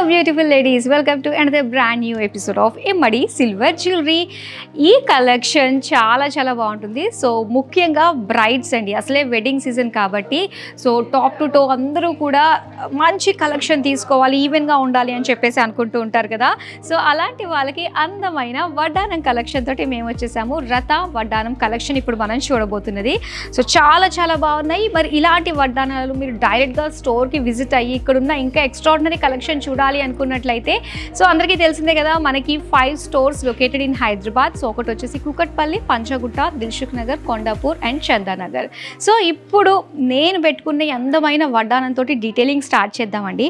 beautiful ladies, welcome to another brand new episode of Immadi Silver Jewelry. ఈ collection చాలా బాగుంటుంది. So ముఖ్యంగా brides అండి, అసలే వెడ్డింగ్ సీజన్ కాబట్టి సో టాప్ టు టో అందరూ కూడా మంచి కలెక్షన్ తీసుకోవాలి, ఈవెన్గా ఉండాలి అని చెప్పేసి అనుకుంటూ ఉంటారు కదా. సో అలాంటి వాళ్ళకి అందమైన వడ్డానం కలెక్షన్ తోటి మేము వచ్చేసాము. రథ వడ్డానం కలెక్షన్ ఇప్పుడు మనం చూడబోతున్నది. సో చాలా బాగున్నాయి. మరి ఇలాంటి వడ్డానాలు మీరు డైరెక్ట్గా స్టోర్కి విజిట్ అయ్యి ఇక్కడున్న ఇంకా ఎక్స్ట్రాడినరీ కలెక్షన్ చూడాలి అనుకున్నట్లయితే సో అందరికీ తెలిసిందే కదా, మనకి 5 stores located in Hyderabad. So ఒకటి వచ్చేసి కుకట్పల్లి, పంచగుట్ట, దిల్సుఖ్ నగర్, కొండాపూర్ అండ్ చందానగర్. సో ఇప్పుడు నేను పెట్టుకున్న అందమైన వడ్డానంతో డీటెయిలింగ్ స్టార్ట్ చేద్దామండి.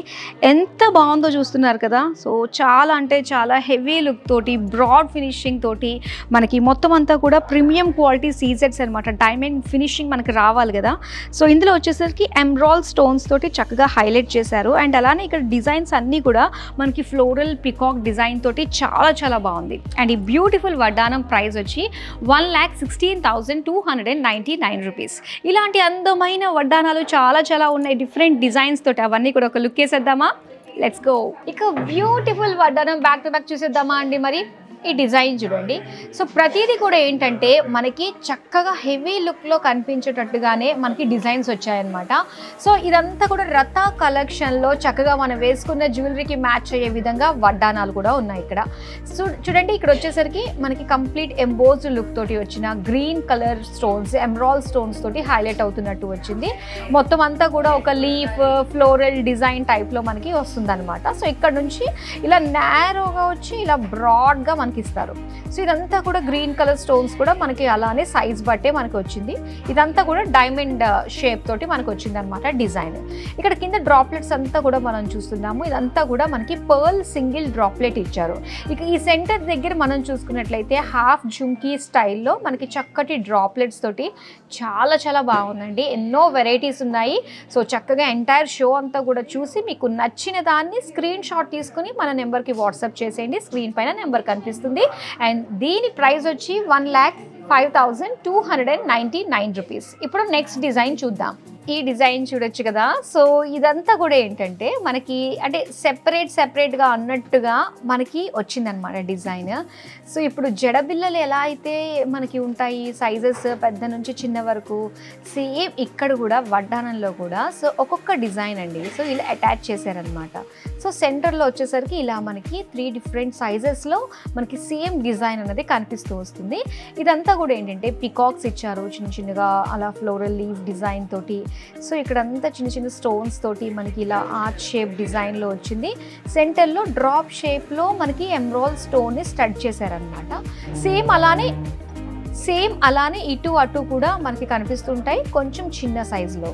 ఎంత బాగుందో చూస్తున్నారు కదా. సో చాలా అంటే చాలా హెవీ లుక్ తోటి, బ్రాడ్ ఫినిషింగ్ తోటి మనకి మొత్తం అంతా కూడా ప్రీమియం క్వాలిటీ సీజెట్స్ అనమాట. డైమండ్ ఫినిషింగ్ మనకి రావాలి కదా. సో ఇందులో వచ్చేసరికి ఎమరాల్డ్ స్టోన్స్ తోటి చక్కగా హైలైట్ చేశారు. అండ్ అలానే ఇక్కడ డిజైన్స్ అన్నీ కూడా మనకి ఫ్లోరల్ పికాక్ డిజైన్ తోటి చాలా బాగుంది. అండ్ ఈ బ్యూటిఫుల్ వడ్డానం ప్రైస్ వచ్చి 1,16,299 రూపీస్. ఇలాంటి అందమైన వడ్డానాలు చాలా ఉన్నాయి డిఫరెంట్ డిజైన్స్ తోటి. అవన్నీ కూడా ఒక లుక్ వేసేద్దామా? Let's go. ఇక బ్యూటిఫుల్ వడ్డానం బ్యాక్ టు బ్యాక్ చూసేద్దామా అండి. మరి ఈ డిజైన్ చూడండి. సో ప్రతిదీ కూడా ఏంటంటే మనకి చక్కగా హెవీ లుక్లో కనిపించేటట్టుగానే మనకి డిజైన్స్ వచ్చాయన్నమాట. సో ఇదంతా కూడా రథ కలెక్షన్లో చక్కగా మనం వేసుకున్న జ్యువెలరీకి మ్యాచ్ అయ్యే విధంగా వడ్డానాలు కూడా ఉన్నాయి ఇక్కడ. సో చూడండి, ఇక్కడ వచ్చేసరికి మనకి కంప్లీట్ ఎంబోజ్డ్ లుక్ తోటి వచ్చిన green colour stones, emerald stones తోటి హైలైట్ అవుతున్నట్టు వచ్చింది. మొత్తం అంతా కూడా ఒక లీఫ్ ఫ్లోరల్ డిజైన్ టైప్లో మనకి వస్తుంది అనమాట. సో ఇక్కడ నుంచి ఇలా నేరోగా వచ్చి ఇలా బ్రాడ్గా మనకి ఇస్తారు. సో ఇదంతా కూడా గ్రీన్ కలర్ స్టోన్స్ కూడా మనకి అలానే సైజ్ బట్టే మనకి వచ్చింది. ఇదంతా కూడా డైమండ్ షేప్ తోటి మనకు వచ్చింది అనమాట డిజైన్. ఇక్కడ కింద డ్రాప్లెట్స్ అంతా కూడా మనం చూస్తున్నాము. ఇదంతా కూడా మనకి పర్ల్ సింగిల్ డ్రాప్లెట్ ఇచ్చారు. ఇక ఈ సెంటర్ దగ్గర మనం చూసుకున్నట్లయితే హాఫ్ జుంకీ స్టైల్లో మనకి చక్కటి డ్రాప్లెట్స్ తోటి చాలా బాగుందండి. ఎన్నో వెరైటీస్ ఉన్నాయి. సో చక్కగా ఎంటైర్ షో అంతా కూడా చూసి మీకు నచ్చిన దాన్ని స్క్రీన్ షాట్ తీసుకుని మన నెంబర్కి వాట్సాప్ చేసేయండి. స్క్రీన్ పైన నెంబర్ కనిపిస్తుంది. అండ్ దీని ప్రైస్ వచ్చి 1,05,299 రూపీస్. ఇప్పుడు నెక్స్ట్ డిజైన్ చూద్దాం. ఈ డిజైన్ చూడొచ్చు కదా. సో ఇదంతా కూడా ఏంటంటే మనకి అంటే సెపరేట్గా అన్నట్టుగా మనకి వచ్చిందనమాట డిజైన్. సో ఇప్పుడు జడబిల్లలు ఎలా అయితే మనకి ఉంటాయి సైజెస్ పెద్ద నుంచి చిన్న వరకు, సేమ్ ఇక్కడ కూడా వడ్డానంలో కూడా సో ఒక్కొక్క డిజైన్ అండి. సో ఇలా అటాచ్ చేశారనమాట. సో సెంటర్లో వచ్చేసరికి ఇలా మనకి 3 డిఫరెంట్ సైజెస్లో మనకి సేమ్ డిజైన్ అనేది కనిపిస్తూ వస్తుంది. ఇదంతా కూడా ఏంటంటే పికాక్స్ ఇచ్చారు చిన్నగా అలా ఫ్లోరల్ లీఫ్ డిజైన్ తోటి. సో ఇక్కడంతా చిన్న స్టోన్స్ తోటి మనకి ఇలా ఆర్చ్ షేప్ డిజైన్లో వచ్చింది. సెంటర్లో డ్రాప్ షేప్లో మనకి ఎమరాల్డ్ స్టోన్ని స్టడ్ చేశారనమాట. సేమ్ అలానే ఇటు అటు కూడా మనకి కనిపిస్తుంటాయి కొంచెం చిన్న సైజులో.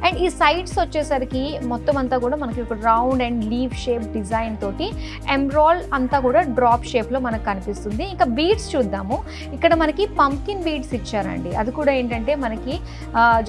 అండ్ ఈ సైడ్స్ వచ్చేసరికి మొత్తం అంతా కూడా మనకి ఒక round and leaf shape design తోటి ఎమరాల్డ్ అంతా కూడా డ్రాప్ షేప్లో మనకు కనిపిస్తుంది. ఇంకా బీడ్స్ చూద్దాము. ఇక్కడ మనకి పంకిన్ బీడ్స్ ఇచ్చారండి. అది కూడా ఏంటంటే మనకి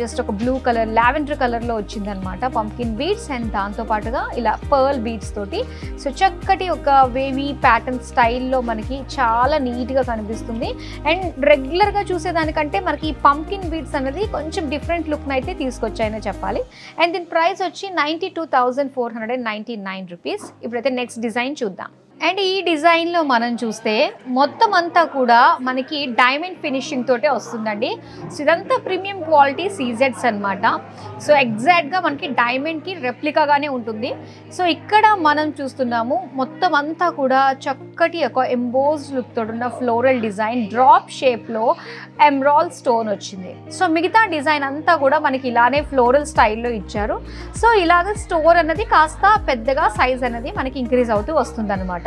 జస్ట్ ఒక బ్లూ కలర్ లావెండర్ కలర్లో వచ్చిందనమాట పంకిన్ బీడ్స్. అండ్ దాంతోపాటుగా ఇలా పర్ల్ బీడ్స్ తోటి సో చక్కటి ఒక వేవీ ప్యాటర్న్ స్టైల్లో మనకి చాలా నీట్గా కనిపిస్తుంది. అండ్ రెగ్యులర్గా చూసేదానికంటే మనకి ఈ పంకిన్ బీడ్స్ అనేది కొంచెం డిఫరెంట్ లుక్ అయితే తీసుకొచ్చాయని చెప్పాలి. అండ్ దీని ప్రైస్ వచ్చి 92,499 రూపీస్. ఇప్పుడైతే నెక్స్ట్ డిజైన్ చూద్దాం. అండ్ ఈ డిజైన్లో మనం చూస్తే మొత్తం అంతా కూడా మనకి డైమండ్ ఫినిషింగ్ తోటే వస్తుందండి. సో ఇదంతా ప్రీమియం క్వాలిటీ సీజెట్స్ అనమాట. సో ఎగ్జాక్ట్గా మనకి డైమండ్కి రెప్లికాగానే ఉంటుంది. సో ఇక్కడ మనం చూస్తున్నాము మొత్తం అంతా కూడా చక్కటి ఒక ఎంబోజ్డ్ లుక్ తోటి ఉన్న ఫ్లోరల్ డిజైన్ డ్రాప్ షేప్లో ఎమరాల్డ్ స్టోన్ వచ్చింది. సో మిగతా డిజైన్ అంతా కూడా మనకి ఇలానే ఫ్లోరల్ స్టైల్లో ఇచ్చారు. సో ఇలాగ స్టోర్ అన్నది కాస్త పెద్దగా సైజ్ అనేది మనకి ఇంక్రీజ్ అవుతూ వస్తుంది అనమాట.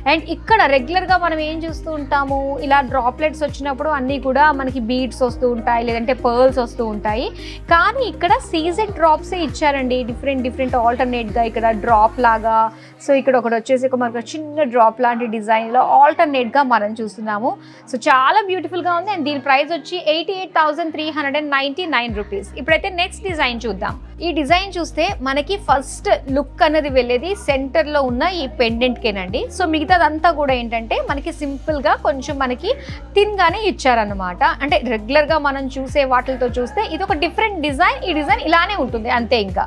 అండ్ ఇక్కడ రెగ్యులర్గా మనం ఏం చూస్తూ ఉంటాము, ఇలా డ్రాప్లెట్స్ వచ్చినప్పుడు అన్నీ కూడా మనకి బీడ్స్ వస్తూ ఉంటాయి, లేదంటే పర్ల్స్ వస్తూ ఉంటాయి. కానీ ఇక్కడ సీజెడ్ డ్రాప్సే ఇచ్చారండి. డిఫరెంట్ ఆల్టర్నేట్గా ఇక్కడ డ్రాప్ లాగా. సో ఇక్కడ ఒకటి వచ్చేసి మనకు చిన్న డ్రాప్ లాంటి డిజైన్లో ఆల్టర్నేట్గా మనం చూస్తున్నాము. సో చాలా బ్యూటిఫుల్గా ఉంది. అండ్ దీని ప్రైస్ వచ్చి 88,399 రూపీస్. ఇప్పుడైతే నెక్స్ట్ డిజైన్ చూద్దాం. ఈ డిజైన్ చూస్తే మనకి ఫస్ట్ లుక్ అనేది వెళ్ళేది సెంటర్లో ఉన్న ఈ పెండెంట్కేనండి. సో మిగతాదంతా కూడా ఏంటంటే మనకి సింపుల్గా కొంచెం మనకి థిన్గానే ఇచ్చారనమాట. అంటే రెగ్యులర్గా మనం చూసే వాటితో చూస్తే ఇది ఒక డిఫరెంట్ డిజైన్, ఈ డిజైన్ ఇలానే ఉంటుంది అంతే. ఇంకా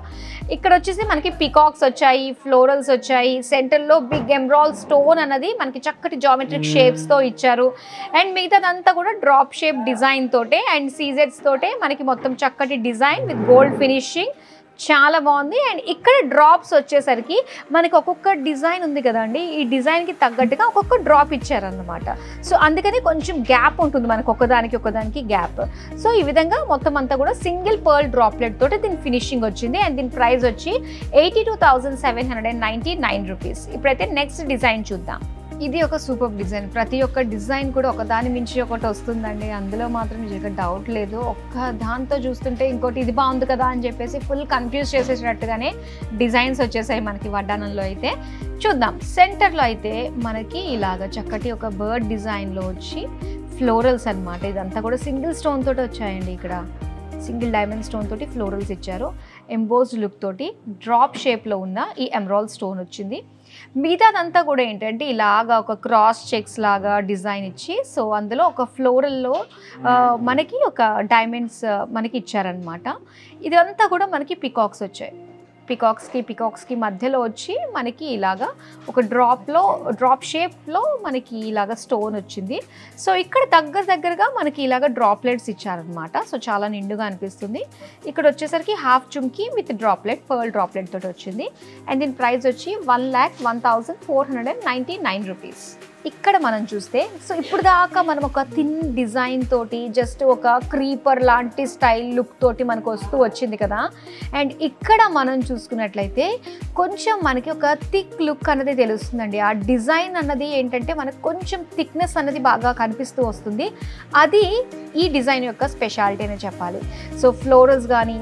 ఇక్కడ వచ్చేసి మనకి పికాక్స్ వచ్చాయి, ఫ్లోరల్స్ వచ్చాయి, సెంటర్లో బిగ్ ఎమరాల్డ్ స్టోన్ అన్నది మనకి చక్కటి జామెట్రిక్ షేప్స్తో ఇచ్చారు. అండ్ మిగతాదంతా కూడా డ్రాప్ షేప్ డిజైన్ తోటే అండ్ సీజెడ్స్ తోటే మనకి మొత్తం చక్కటి డిజైన్ విత్ గోల్డ్ ఫినిషింగ్, చాలా బాగుంది. అండ్ ఇక్కడ డ్రాప్స్ వచ్చేసరికి మనకి ఒక్కొక్క డిజైన్ ఉంది కదండి, ఈ డిజైన్కి తగ్గట్టుగా ఒక్కొక్క డ్రాప్ ఇచ్చారన్నమాట. సో అందుకని కొంచెం గ్యాప్ ఉంటుంది మనకు ఒకదానికి గ్యాప్. సో ఈ విధంగా మొత్తం అంతా కూడా సింగిల్ పర్ల్ డ్రాప్లెట్ తోటి దీని ఫినిషింగ్ వచ్చింది. అండ్ దీని ప్రైస్ వచ్చి 82,799 రూపీస్. ఇప్పుడైతే నెక్స్ట్ డిజైన్ చూద్దాం. ఇది ఒక సూపర్ డిజైన్. ప్రతి ఒక్క డిజైన్ కూడా ఒకదాని మించి ఒకటి వస్తుందండి, అందులో మాత్రం నిజంగా డౌట్ లేదు. ఒక్క దాంతో చూస్తుంటే ఇంకోటి ఇది బాగుంది కదా అని చెప్పేసి ఫుల్ కన్ఫ్యూజ్ చేసేటట్టుగానే డిజైన్స్ వచ్చేసాయి మనకి వడ్డానంలో. అయితే చూద్దాం. సెంటర్లో అయితే మనకి ఇలాగ చక్కటి ఒక బర్డ్ డిజైన్లో వచ్చి ఫ్లోరల్స్ అనమాట. ఇదంతా కూడా సింగిల్ స్టోన్ తోటి వచ్చాయండి. ఇక్కడ సింగిల్ డైమండ్ స్టోన్ తోటి ఫ్లోరల్స్ ఇచ్చారు. ఎంబోస్డ్ లుక్ తోటి డ్రాప్ షేప్లో ఉన్న ఈ ఎమరాల్డ్ స్టోన్ వచ్చింది. మిగతాదంతా కూడా ఏంటంటే ఇలాగా ఒక క్రాస్ చెక్స్ లాగా డిజైన్ ఇచ్చి, సో అందులో ఒక ఫ్లోరల్లో మనకి ఒక డైమండ్స్ మనకి ఇచ్చారనమాట. ఇదంతా కూడా మనకి పికాక్స్ వచ్చాయి. పికాక్స్కి మధ్యలో వచ్చి మనకి ఇలాగా ఒక డ్రాప్ షేప్లో మనకి ఇలాగ స్టోన్ వచ్చింది. సో ఇక్కడ దగ్గరగా మనకి ఇలాగ డ్రాప్లెట్స్ ఇచ్చారనమాట. సో చాలా నిండుగా అనిపిస్తుంది. ఇక్కడ వచ్చేసరికి హాఫ్ చుమ్కి విత్ డ్రాప్లెట్, పర్ల్ డ్రాప్లెట్ తోటి వచ్చింది. అండ్ దీని ప్రైస్ వచ్చి 1,01,499 రూపీస్. ఇక్కడ మనం చూస్తే, సో ఇప్పుడు దాకా మనం ఒక థిన్ డిజైన్ తోటి జస్ట్ ఒక క్రీపర్ లాంటి స్టైల్ లుక్ తోటి మనకు వచ్చింది కదా. అండ్ ఇక్కడ మనం చూసుకున్నట్లయితే కొంచెం మనకి ఒక థిక్ లుక్ అన్నది తెలుస్తుందండి. ఆ డిజైన్ అన్నది ఏంటంటే మనకు కొంచెం థిక్నెస్ అన్నది బాగా కనిపిస్తూ వస్తుంది. అది ఈ డిజైన్ యొక్క స్పెషాలిటీ అనే చెప్పాలి. సో ఫ్లోరల్స్ కానీ,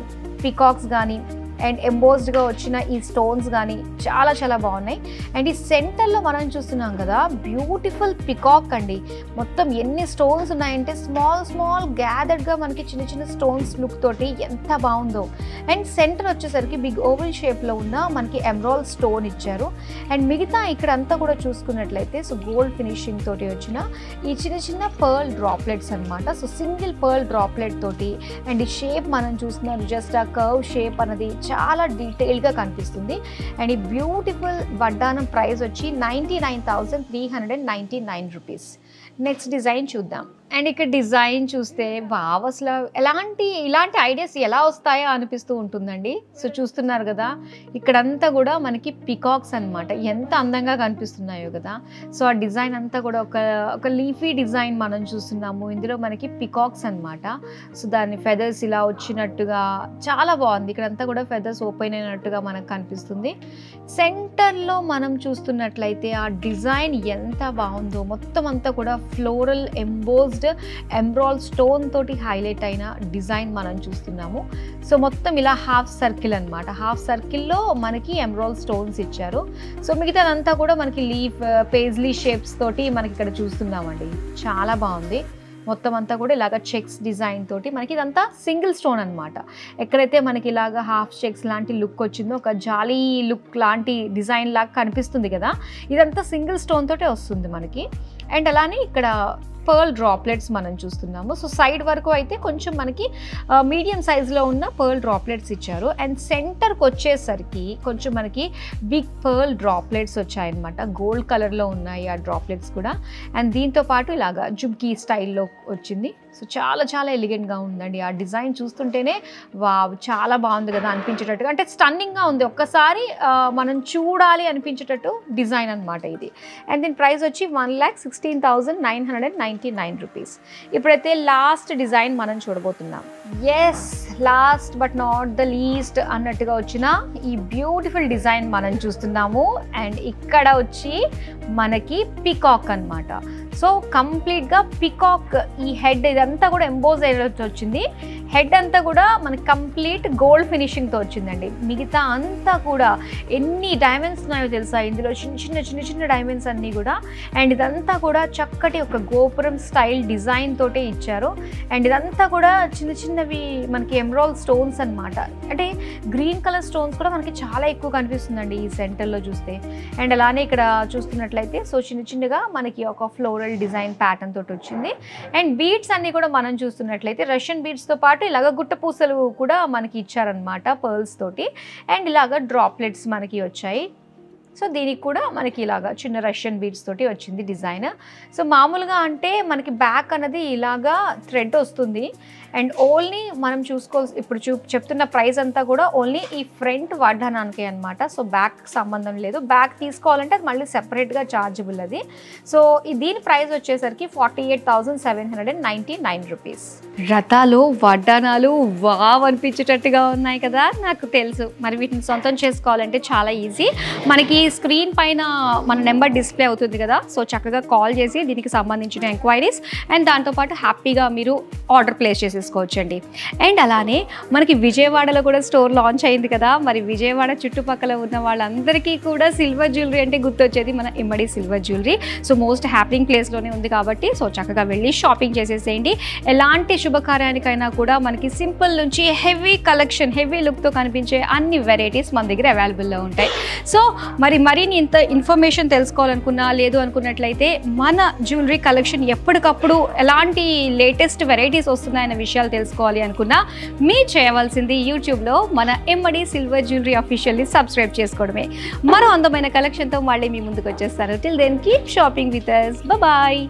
పికాక్స్ కానీ అండ్ ఎంబోస్డ్గా వచ్చిన ఈ స్టోన్స్ కానీ చాలా బాగున్నాయి. అండ్ ఈ సెంటర్లో మనం చూస్తున్నాం కదా, బ్యూటిఫుల్ పికాక్ అండి. మొత్తం ఎన్ని స్టోన్స్ ఉన్నాయంటే స్మాల్ గ్యాదర్డ్గా మనకి చిన్న స్టోన్స్ లుక్ తోటి ఎంత బాగుందో. అండ్ సెంటర్ వచ్చేసరికి బిగ్ ఓవెల్ షేప్లో ఉన్న మనకి ఎమరాల్డ్ స్టోన్ ఇచ్చారు. అండ్ మిగతా ఇక్కడ అంతా కూడా చూసుకున్నట్లయితే సో గోల్డ్ ఫినిషింగ్ తోటి వచ్చిన ఈ చిన్న పర్ల్ డ్రాప్లెట్స్ అనమాట. సో సింగిల్ పర్ల్ డ్రాప్లెట్ తోటి అండ్ ఈ షేప్ మనం చూస్తున్నారు, జస్ట్ ఆ కర్వ్ షేప్ అనేది చాలా డీటెయిల్గా కనిపిస్తుంది. అండ్ ఈ బ్యూటిఫుల్ వడ్డానం ప్రైస్ వచ్చి 99,399 రూపీస్. నెక్స్ట్ డిజైన్ చూద్దాం. అండ్ ఇక్కడ డిజైన్ చూస్తే వావ్, అసలు ఇలాంటి ఐడియాస్ ఎలా వస్తాయో అనిపిస్తూ ఉంటుందండి. సో చూస్తున్నారు కదా, ఇక్కడంతా కూడా మనకి పికాక్స్ అనమాట. ఎంత అందంగా కనిపిస్తున్నాయో కదా. సో ఆ డిజైన్ అంతా కూడా ఒక లీఫీ డిజైన్ మనం చూస్తున్నాము. ఇందులో మనకి పికాక్స్ అనమాట. సో దాని ఫెదర్స్ ఇలా వచ్చినట్టుగా చాలా బాగుంది. ఇక్కడంతా కూడా ఫెదర్స్ ఓపెన్ అయినట్టుగా మనకు కనిపిస్తుంది. సెంటర్లో మనం చూస్తున్నట్లయితే ఆ డిజైన్ ఎంత బాగుందో. మొత్తం అంతా కూడా ఫ్లోరల్ ఎంబోస్డ్ ఎమరాల్డ్ స్టోన్ తోటి హైలైట్ అయిన డిజైన్ మనం చూస్తున్నాము. సో మొత్తం ఇలా హాఫ్ సర్కిల్ అనమాట. హాఫ్ సర్కిల్లో మనకి ఎమరాల్డ్ స్టోన్స్ ఇచ్చారు. సో మిగతాదంతా కూడా మనకి లీఫ్ పేజ్లీ షేప్స్ తోటి మనకి ఇక్కడ చూస్తున్నామండి. చాలా బాగుంది. మొత్తం అంతా కూడా ఇలాగ చెక్స్ డిజైన్ తోటి మనకి ఇదంతా సింగిల్ స్టోన్ అనమాట. ఎక్కడైతే మనకి ఇలాగ హాఫ్ చెక్స్ లాంటి లుక్ వచ్చిందో, ఒక జాలీ లుక్ లాంటి డిజైన్ లాగా కనిపిస్తుంది కదా, ఇదంతా సింగిల్ స్టోన్ తోటే వస్తుంది మనకి. అండ్ అలానే ఇక్కడ పర్ల్ డ్రాప్లెట్స్ మనం చూస్తున్నాము. సో సైడ్ వరకు అయితే కొంచెం మనకి మీడియం సైజులో ఉన్న పర్ల్ డ్రాప్లెట్స్ ఇచ్చారు. అండ్ సెంటర్కి వచ్చేసరికి కొంచెం మనకి బిగ్ పర్ల్ డ్రాప్లెట్స్ వచ్చాయన్నమాట. గోల్డ్ కలర్లో ఉన్నాయి ఆ డ్రాప్లెట్స్ కూడా. అండ్ దీంతో పాటు ఇలాగా జుమ్కీ స్టైల్లో వచ్చింది. సో చాలా ఎలిగెంట్గా ఉందండి. ఆ డిజైన్ చూస్తుంటేనే వావ్, చాలా బాగుంది కదా అనిపించేటట్టుగా, అంటే స్టన్నింగ్గా ఉంది. ఒక్కసారి మనం చూడాలి అనిపించేటట్టు డిజైన్ అనమాట ఇది. అండ్ దీని ప్రైస్ వచ్చి 1,16,999 రూపీస్. ఇప్పుడైతే లాస్ట్ డిజైన్ మనం చూడబోతున్నాం. Yes, last but not the least అన్నట్టుగా వచ్చిన ఈ బ్యూటిఫుల్ డిజైన్ మనం చూస్తున్నాము. అండ్ ఇక్కడ వచ్చి మనకి పికాక్ అనమాట. సో కంప్లీట్గా పికాక్ ఈ హెడ్ ఇదంతా కూడా ఎంబోజ్ అయ్యేది వచ్చింది. హెడ్ అంతా కూడా మనకి కంప్లీట్ గోల్డ్ ఫినిషింగ్తో వచ్చిందండి. మిగతా అంతా కూడా ఎన్ని డైమండ్స్ ఉన్నాయో తెలుసా ఇందులో, చిన్న చిన్న డైమండ్స్ అన్నీ కూడా. అండ్ ఇదంతా కూడా చక్కటి ఒక గోపురం స్టైల్ డిజైన్ తోటే ఇచ్చారు. అండ్ ఇదంతా కూడా చిన్నవి మనకి ఎమరాల్డ్ స్టోన్స్ అనమాట. అంటే గ్రీన్ కలర్ స్టోన్స్ కూడా మనకి చాలా ఎక్కువ కనిపిస్తుందండి ఈ సెంటర్లో చూస్తే. అండ్ అలానే ఇక్కడ చూస్తున్నట్లయితే సో చిన్నగా మనకి ఒక ఫ్లోరల్ డిజైన్ ప్యాటర్న్ తోటి వచ్చింది. అండ్ బీడ్స్ అన్నీ కూడా మనం చూస్తున్నట్లయితే రష్యన్ బీడ్స్తో పాటు ఇలాగ గుట్ట పూసలు కూడా మనకి ఇచ్చారనమాట పర్ల్స్ తోటి. అండ్ ఇలాగ డ్రాప్లెట్స్ మనకి వచ్చాయి. సో దీనికి కూడా మనకి ఇలాగా చిన్న రష్యన్ బీడ్స్ తోటి వచ్చింది డిజైన్. సో మామూలుగా అంటే మనకి బ్యాక్ అనేది ఇలాగా థ్రెడ్ వస్తుంది. అండ్ ఓన్లీ మనం ఇప్పుడు చెప్తున్న ప్రైస్ అంతా కూడా ఓన్లీ ఈ ఫ్రంట్ వడ్డానానికి అనమాట. సో బ్యాక్ సంబంధం లేదు. బ్యాక్ తీసుకోవాలంటే అది మళ్ళీ సెపరేట్గా ఛార్జబుల్ అది. సో దీని ప్రైస్ వచ్చేసరికి 48,799 రూపీస్. రథాలు వడ్డానాలు వావ్ అనిపించేటట్టుగా ఉన్నాయి కదా, నాకు తెలుసు. మరి వీటిని సొంతం చేసుకోవాలంటే చాలా ఈజీ. మనకి స్క్రీన్ పైన మన నెంబర్ డిస్ప్లే అవుతుంది కదా, సో చక్కగా కాల్ చేసి దీనికి సంబంధించిన ఎంక్వైరీస్ అండ్ దాంతోపాటు హ్యాపీగా మీరు ఆర్డర్ ప్లేస్ చేసేసుకోవచ్చండి. అండ్ అలానే మనకి విజయవాడలో కూడా స్టోర్ లాంచ్ అయింది కదా, మరి విజయవాడ చుట్టుపక్కల ఉన్న వాళ్ళందరికీ కూడా సిల్వర్ జ్యువెలరీ అంటే గుర్తొచ్చేది మన Immadi silver jewellery. So most హ్యాపీయింగ్ ప్లేస్లోనే ఉంది కాబట్టి సో చక్కగా వెళ్ళి షాపింగ్ చేసేసేయండి. ఎలాంటి శుభకార్యానికైనా కూడా మనకి సింపుల్ నుంచి హెవీ కలెక్షన్, హెవీ లుక్తో కనిపించే అన్ని వెరైటీస్ మన దగ్గర అవైలబుల్లో ఉంటాయి. సో మరిన్ని ఇంత ఇన్ఫర్మేషన్ తెలుసుకోవాలనుకున్నా లేదు అనుకున్నట్లయితే మన జ్యువెలరీ కలెక్షన్ ఎప్పటికప్పుడు ఎలాంటి లేటెస్ట్ వెరైటీస్ వస్తున్నాయన్న విషయాలు తెలుసుకోవాలి అనుకున్నా మీరు చేయవలసింది యూట్యూబ్లో మన ఇమ్మడి సిల్వర్ జ్యువెలరీ అఫీషియల్ని సబ్స్క్రైబ్ చేసుకోవడమే. మరో అందమైన కలెక్షన్తో మళ్ళీ మీ ముందుకు వచ్చేస్తాను. Till then keep shopping with us. Bye bye.